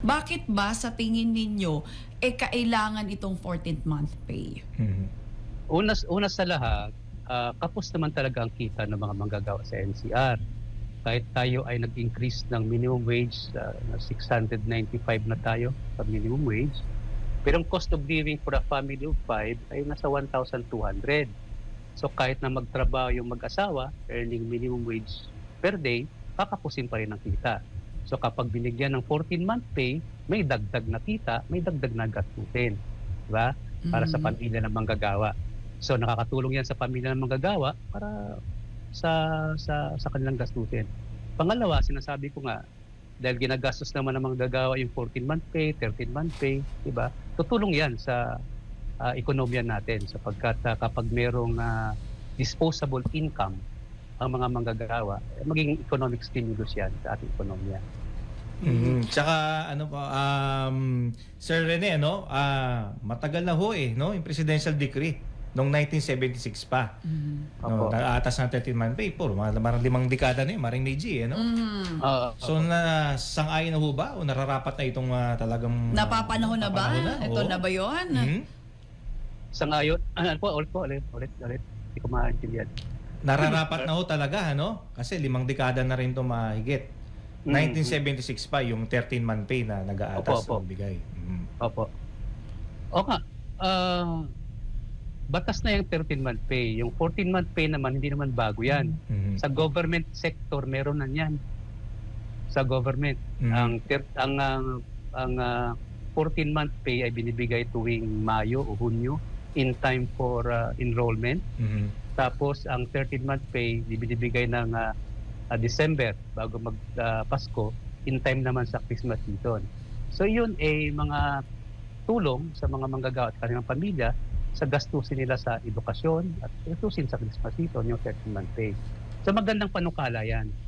Bakit ba sa tingin ninyo kailangan itong 14th month pay? Una sa lahat, kapos naman talaga ang kita ng mga manggagawa sa NCR. Kahit tayo ay nag-increase ng minimum wage, na 695 na tayo sa minimum wage, pero ang cost of living for a family of 5 ay nasa 1,200. So kahit na magtrabaho yung mag-asawa, earning minimum wage per day, kakapusin pa rin ang kita. So kapag binigyan ng 14-month pay, may dagdag na kita, may dagdag na gastusin. Diba? Para sa pamilya ng manggagawa. So nakakatulong yan sa pamilya ng manggagawa para sa kanilang gastusin. Pangalawa, sinasabi ko nga, dahil ginagastos naman ng manggagawa yung 14-month pay, 13-month pay, diba? Tutulong yan sa ekonomiya natin sapagkat kapag merong disposable income ang mga manggagawa, maging economic stimulus yan sa ating ekonomiya. Tsaka ano po, Sir Rene, no? Matagal na ho no? Yung presidential decree noong 1976 pa. No, naatas ng 13-month pay po. Marang 5 dekada na yun, maring Meiji, no? So, sang-ayon na ho ba? O nararapat na itong talagang... Napapanahon na ba? Ito na ba yun? Sang-ayon? Ulit. Hindi ko maintindihan. Nararapat na ho talaga, no? Kasi 5 dekada na rin ito mahigit. 1976 pa yung 13-month pay na nag-aatas o bigay. Opo. O nga, batas na yung 13-month pay. Yung 14-month pay naman, hindi naman bago yan. Sa government sector, meron na yan. Sa government. Ang 14-month pay ay binibigay tuwing Mayo o Hunyo in time for enrollment. Tapos, ang 13-month pay, binibigay ng December bago mag-Pasko, in time naman sa Christmas season. So yun ay mga tulong sa mga manggagawa at kanilang pamilya sa gastusin nila sa edukasyon at gastusin sa Christmas season, yung 13-month pay. So magandang panukala yan.